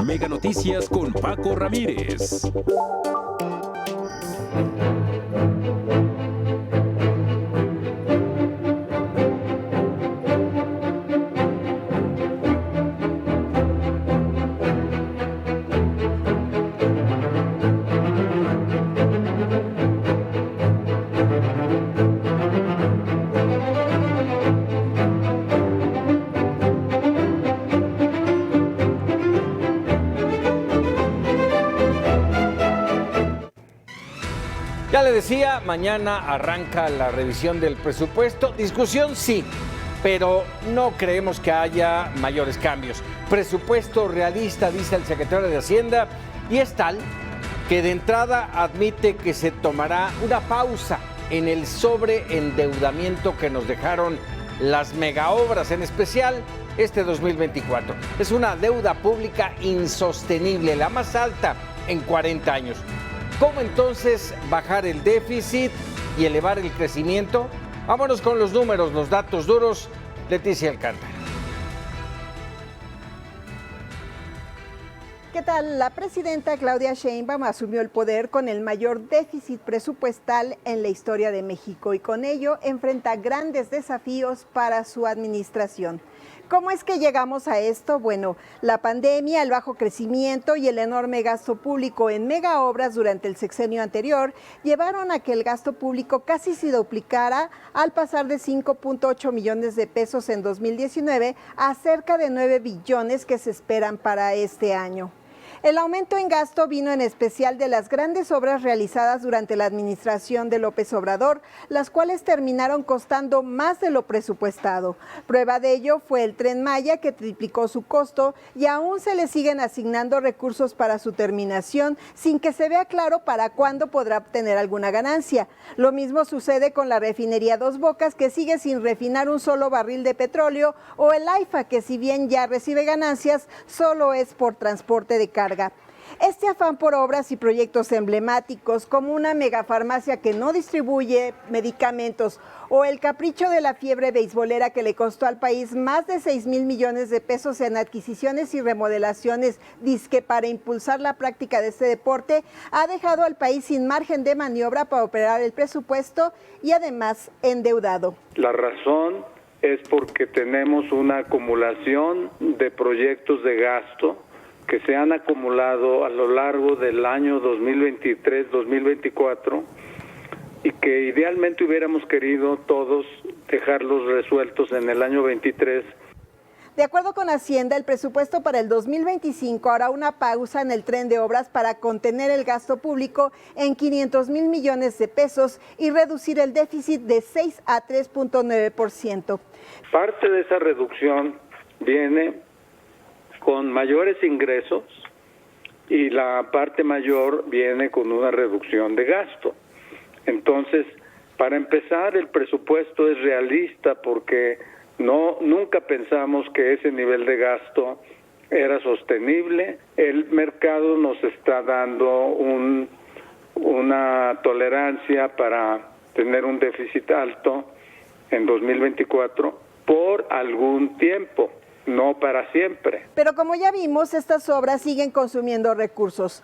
Mega Noticias con Paco Ramírez. Ya le decía, mañana arranca la revisión del presupuesto. Discusión sí, pero no creemos que haya mayores cambios. Presupuesto realista, dice el secretario de Hacienda, y es tal que de entrada admite que se tomará una pausa en el sobreendeudamiento que nos dejaron las megaobras, en especial este 2024. Es una deuda pública insostenible, la más alta en 40 años. ¿Cómo entonces bajar el déficit y elevar el crecimiento? Vámonos con los números, los datos duros. Leticia Alcántara. ¿Qué tal? La presidenta Claudia Sheinbaum asumió el poder con el mayor déficit presupuestal en la historia de México y con ello enfrenta grandes desafíos para su administración. ¿Cómo es que llegamos a esto? Bueno, la pandemia, el bajo crecimiento y el enorme gasto público en megaobras durante el sexenio anterior llevaron a que el gasto público casi se duplicara al pasar de 5.8 millones de pesos en 2019 a cerca de 9 billones que se esperan para este año. El aumento en gasto vino en especial de las grandes obras realizadas durante la administración de López Obrador, las cuales terminaron costando más de lo presupuestado. Prueba de ello fue el Tren Maya, que triplicó su costo y aún se le siguen asignando recursos para su terminación, sin que se vea claro para cuándo podrá obtener alguna ganancia. Lo mismo sucede con la refinería Dos Bocas, que sigue sin refinar un solo barril de petróleo, o el AIFA, que si bien ya recibe ganancias, solo es por transporte de carga. Este afán por obras y proyectos emblemáticos como una megafarmacia que no distribuye medicamentos o el capricho de la fiebre beisbolera que le costó al país más de 6,000 millones de pesos en adquisiciones y remodelaciones, dizque para impulsar la práctica de este deporte, ha dejado al país sin margen de maniobra para operar el presupuesto y además endeudado. La razón es porque tenemos una acumulación de proyectos de gasto que se han acumulado a lo largo del año 2023-2024 y que idealmente hubiéramos querido todos dejarlos resueltos en el año 23. De acuerdo con Hacienda, el presupuesto para el 2025 hará una pausa en el tren de obras para contener el gasto público en 500,000 millones de pesos y reducir el déficit de 6 a 3.9%. Parte de esa reducción viene con mayores ingresos y la parte mayor viene con una reducción de gasto. Entonces, para empezar, el presupuesto es realista porque nunca pensamos que ese nivel de gasto era sostenible. El mercado nos está dando una tolerancia para tener un déficit alto en 2024 por algún tiempo. No para siempre. Pero como ya vimos, estas obras siguen consumiendo recursos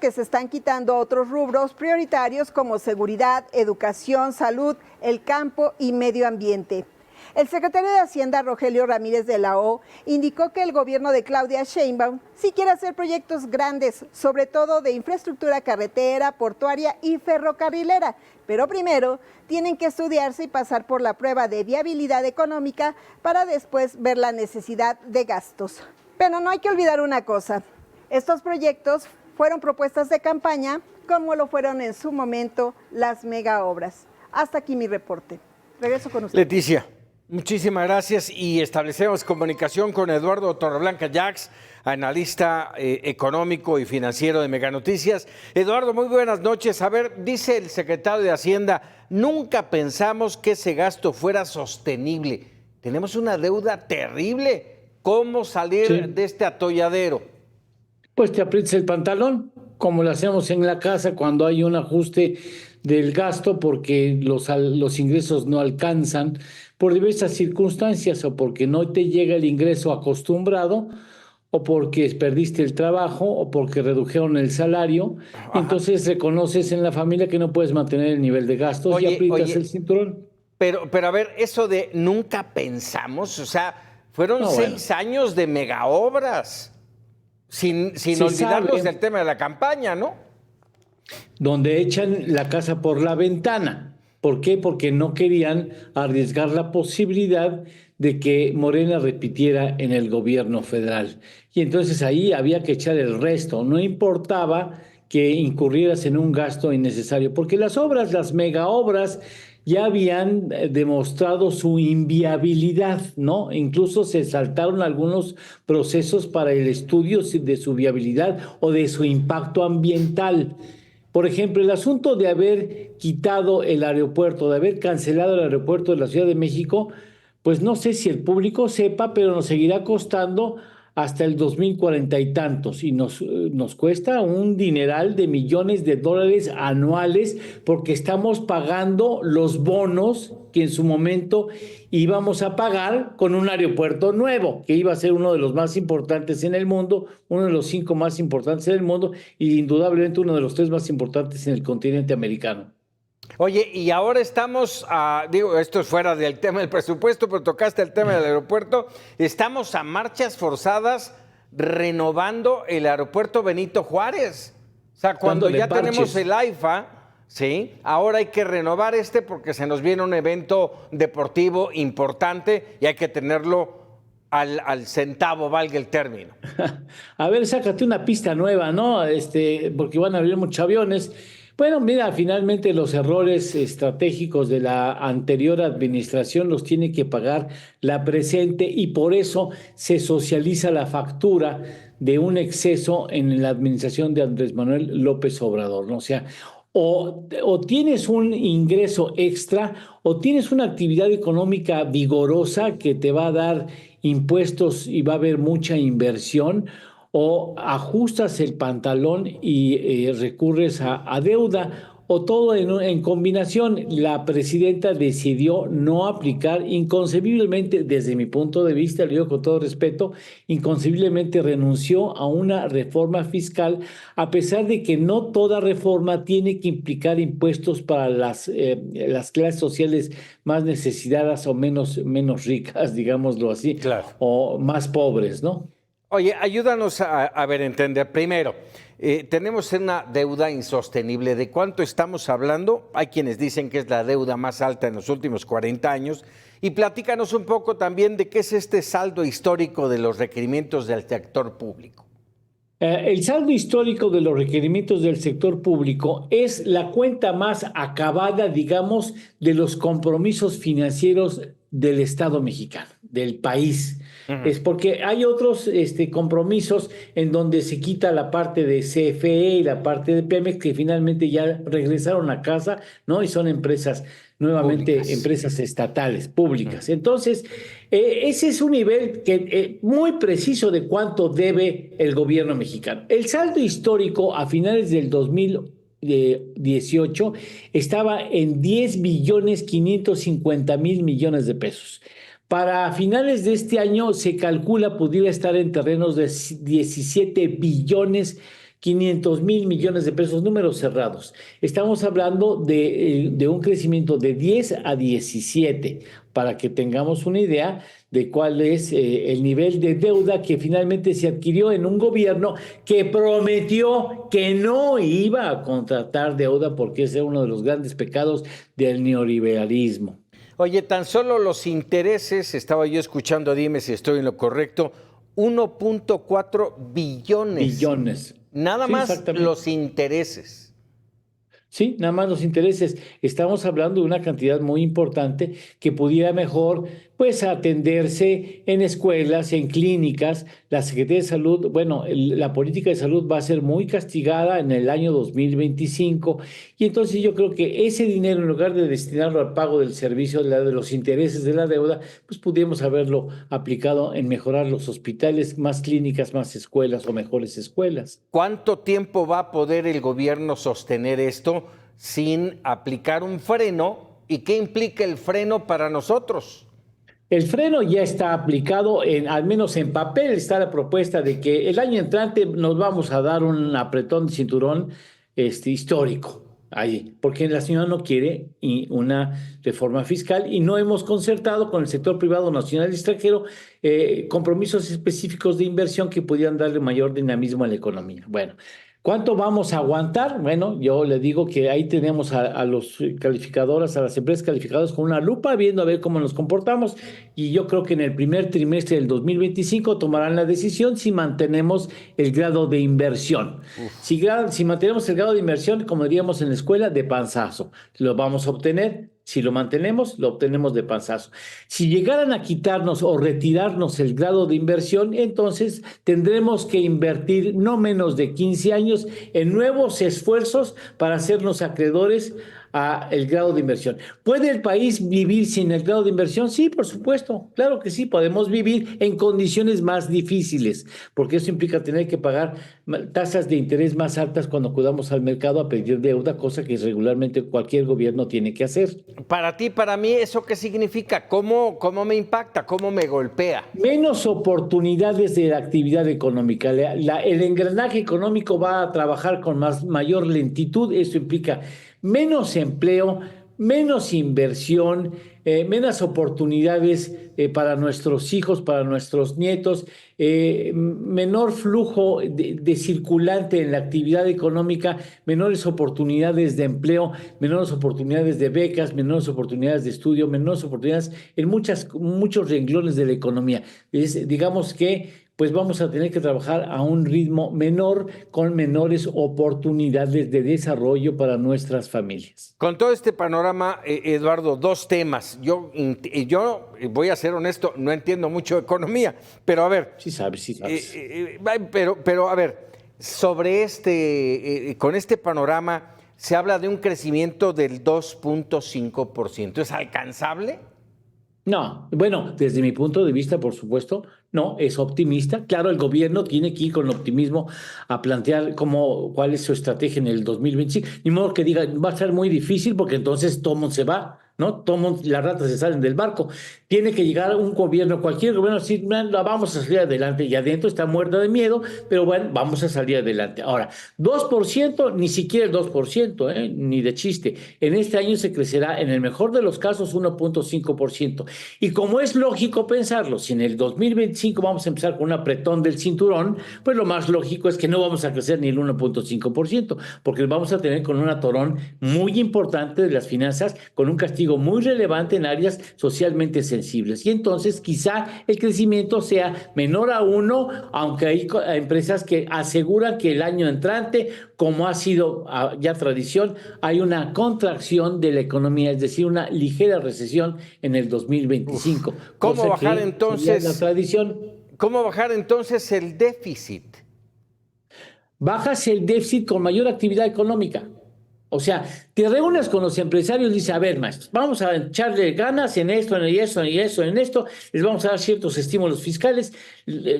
que se están quitando a otros rubros prioritarios como seguridad, educación, salud, el campo y medio ambiente. El secretario de Hacienda, Rogelio Ramírez de la O, indicó que el gobierno de Claudia Sheinbaum sí quiere hacer proyectos grandes, sobre todo de infraestructura carretera, portuaria y ferrocarrilera, pero primero tienen que estudiarse y pasar por la prueba de viabilidad económica para después ver la necesidad de gastos. Pero no hay que olvidar una cosa, estos proyectos fueron propuestas de campaña, como lo fueron en su momento las megaobras. Hasta aquí mi reporte. Regreso con usted. Leticia. Muchísimas gracias y establecemos comunicación con Eduardo Torreblanca Jax, analista económico y financiero de Mega Noticias. Eduardo, muy buenas noches. A ver, dice el secretario de Hacienda, nunca pensamos que ese gasto fuera sostenible. Tenemos una deuda terrible. ¿Cómo salir de este atolladero? Pues te aprietas el pantalón, como lo hacemos en la casa cuando hay un ajuste del gasto porque los ingresos no alcanzan por diversas circunstancias o porque no te llega el ingreso acostumbrado o porque perdiste el trabajo, o porque redujeron el salario. Entonces reconoces en la familia que no puedes mantener el nivel de gastos y aprietas el cinturón. Pero a ver, eso de nunca pensamos, o sea, fueron 6 años de megaobras, sin olvidarnos del tema de la campaña, ¿no? Donde echan la casa por la ventana. ¿Por qué? Porque no querían arriesgar la posibilidad de que Morena repitiera en el gobierno federal. Y entonces ahí había que echar el resto. No importaba que incurrieras en un gasto innecesario, porque las obras, las megaobras, ya habían demostrado su inviabilidad, ¿no? Incluso se saltaron algunos procesos para el estudio de su viabilidad o de su impacto ambiental. Por ejemplo, el asunto de haber quitado el aeropuerto, de haber cancelado el aeropuerto de la Ciudad de México, pues no sé si el público sepa, pero nos seguirá costando hasta el 2040 y tantos, y nos cuesta un dineral de millones de dólares anuales porque estamos pagando los bonos que en su momento íbamos a pagar con un aeropuerto nuevo, que iba a ser uno de los más importantes en el mundo, uno de los 5 más importantes en el mundo y indudablemente uno de los 3 más importantes en el continente americano. Oye, y ahora estamos, esto es fuera del tema del presupuesto, pero tocaste el tema del aeropuerto, estamos a marchas forzadas renovando el aeropuerto Benito Juárez. O sea, cuando ya tenemos el AIFA, ¿sí? Ahora hay que renovar porque se nos viene un evento deportivo importante y hay que tenerlo al centavo, valga el término. A ver, sácate una pista nueva, ¿no? Porque van a abrir muchos aviones. Bueno, mira, finalmente los errores estratégicos de la anterior administración los tiene que pagar la presente y por eso se socializa la factura de un exceso en la administración de Andrés Manuel López Obrador, ¿no? O sea, o tienes un ingreso extra o tienes una actividad económica vigorosa que te va a dar impuestos y va a haber mucha inversión, o ajustas el pantalón y recurres a deuda, o todo en combinación. La presidenta decidió no aplicar, inconcebiblemente, desde mi punto de vista, lo digo con todo respeto, inconcebiblemente renunció a una reforma fiscal, a pesar de que no toda reforma tiene que implicar impuestos para las clases sociales más necesitadas o menos ricas, digámoslo así, claro, o más pobres, ¿no? Oye, ayúdanos a entender. Primero, tenemos una deuda insostenible. ¿De cuánto estamos hablando? Hay quienes dicen que es la deuda más alta en los últimos 40 años. Y platícanos un poco también de qué es este saldo histórico de los requerimientos del sector público. El saldo histórico de los requerimientos del sector público es la cuenta más acabada, digamos, de los compromisos financieros del Estado mexicano, del país. Es porque hay otros compromisos en donde se quita la parte de CFE y la parte de Pemex que finalmente ya regresaron a casa, ¿no? Y son empresas, nuevamente públicas. Empresas estatales, públicas. Entonces, ese es un nivel muy preciso de cuánto debe el gobierno mexicano. El saldo histórico a finales del 2018 estaba en 10,550,000 millones de pesos. Para finales de este año se calcula pudiera estar en terrenos de 17,500,000 millones de pesos, números cerrados. Estamos hablando de un crecimiento de 10 a 17, para que tengamos una idea de cuál es el nivel de deuda que finalmente se adquirió en un gobierno que prometió que no iba a contratar deuda, porque ese es uno de los grandes pecados del neoliberalismo. Oye, tan solo los intereses, estaba yo escuchando, dime si estoy en lo correcto, 1.4 billones. Nada más los intereses. Sí, nada más los intereses. Estamos hablando de una cantidad muy importante que pudiera mejor, pues, atenderse en escuelas, en clínicas. La Secretaría de Salud, bueno, la política de salud va a ser muy castigada en el año 2025 y entonces yo creo que ese dinero, en lugar de destinarlo al pago del servicio de los intereses de la deuda, pues pudiéramos haberlo aplicado en mejorar los hospitales, más clínicas, más escuelas o mejores escuelas. ¿Cuánto tiempo va a poder el gobierno sostener esto sin aplicar un freno? ¿Y qué implica el freno para nosotros? El freno ya está aplicado, al menos en papel está la propuesta de que el año entrante nos vamos a dar un apretón de cinturón histórico ahí, porque la señora no quiere una reforma fiscal y no hemos concertado con el sector privado nacional y extranjero compromisos específicos de inversión que pudieran darle mayor dinamismo a la economía. Bueno, ¿cuánto vamos a aguantar? Bueno, yo le digo que ahí tenemos a los calificadoras, a las empresas calificadoras con una lupa, viendo a ver cómo nos comportamos, y yo creo que en el primer trimestre del 2025 tomarán la decisión si mantenemos el grado de inversión. Si mantenemos el grado de inversión, como diríamos en la escuela, de panzazo, lo vamos a obtener. Si lo mantenemos, lo obtenemos de panzazo. Si llegaran a quitarnos o retirarnos el grado de inversión, entonces tendremos que invertir no menos de 15 años en nuevos esfuerzos para hacernos acreedores al grado de inversión. ¿Puede el país vivir sin el grado de inversión? Sí, por supuesto, claro que sí, podemos vivir en condiciones más difíciles, porque eso implica tener que pagar tasas de interés más altas cuando acudamos al mercado a pedir deuda, cosa que regularmente cualquier gobierno tiene que hacer. Para ti, para mí, ¿eso qué significa? ¿Cómo me impacta? ¿Cómo me golpea? Menos oportunidades de la actividad económica. El engranaje económico va a trabajar con mayor lentitud. Eso implica menos empleo, menos inversión, menos oportunidades para nuestros hijos, para nuestros nietos, menor flujo de circulante en la actividad económica, menores oportunidades de empleo, menores oportunidades de becas, menores oportunidades de estudio, menores oportunidades en muchos renglones de la economía. Digamos que pues vamos a tener que trabajar a un ritmo menor, con menores oportunidades de desarrollo para nuestras familias. Con todo este panorama, Eduardo, dos temas. Yo voy a ser honesto, no entiendo mucho de economía, pero a ver. Sí sabes. Pero a ver, sobre con este panorama se habla de un crecimiento del 2.5%. ¿Es alcanzable? No, bueno, desde mi punto de vista, por supuesto, no, es optimista. Claro, el gobierno tiene que ir con optimismo a plantear cuál es su estrategia en el 2025. Ni modo que diga, va a ser muy difícil porque entonces todo mundo se va, ¿no? Las ratas se salen del barco. Tiene que llegar un gobierno, cualquier gobierno, decir, vamos a salir adelante, y adentro está muerta de miedo, pero bueno, vamos a salir adelante. Ahora, 2%, ni siquiera el 2%, ni de chiste. En este año se crecerá, en el mejor de los casos, 1.5%. Y como es lógico pensarlo, si en el 2025 vamos a empezar con un apretón del cinturón, pues lo más lógico es que no vamos a crecer ni el 1.5%, porque vamos a tener con un atorón muy importante de las finanzas, con un castigo muy relevante en áreas socialmente sensibles. Y entonces quizá el crecimiento sea menor a 1, aunque hay empresas que aseguran que el año entrante, como ha sido ya tradición, hay una contracción de la economía, es decir, una ligera recesión en el 2025. ¿Cómo bajar entonces la tradición? ¿Cómo bajar entonces el déficit? Bajas el déficit con mayor actividad económica. O sea, te reúnes con los empresarios y dices, a ver, maestros, vamos a echarle ganas en esto, en esto, en esto, les vamos a dar ciertos estímulos fiscales,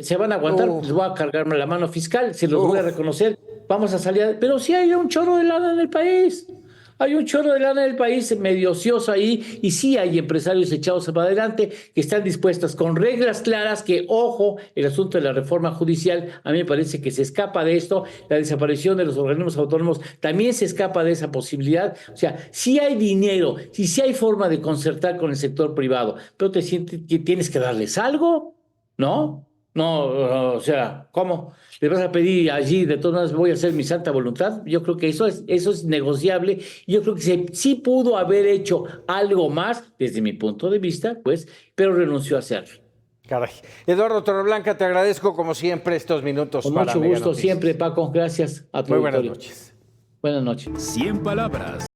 se van a aguantar, les voy a cargar la mano fiscal, se los voy a reconocer, vamos a salir, pero sí hay un chorro de lana en el país. Hay un chorro de lana en el país medio ocioso ahí, y sí hay empresarios echados para adelante que están dispuestos con reglas claras que, ojo, el asunto de la reforma judicial a mí me parece que se escapa de esto, la desaparición de los organismos autónomos también se escapa de esa posibilidad. O sea, sí hay dinero, sí hay forma de concertar con el sector privado, pero te sientes que tienes que darles algo, ¿no? No, o sea, ¿cómo? ¿Le vas a pedir allí, de todas maneras voy a hacer mi santa voluntad? Yo creo que eso es negociable. Yo creo que sí pudo haber hecho algo más, desde mi punto de vista, pues, pero renunció a hacerlo. Caray. Eduardo Torreblanca, te agradezco como siempre estos minutos. Con mucho gusto siempre, Paco. Gracias a tu Muy buenas noches. Buenas noches. 100 palabras,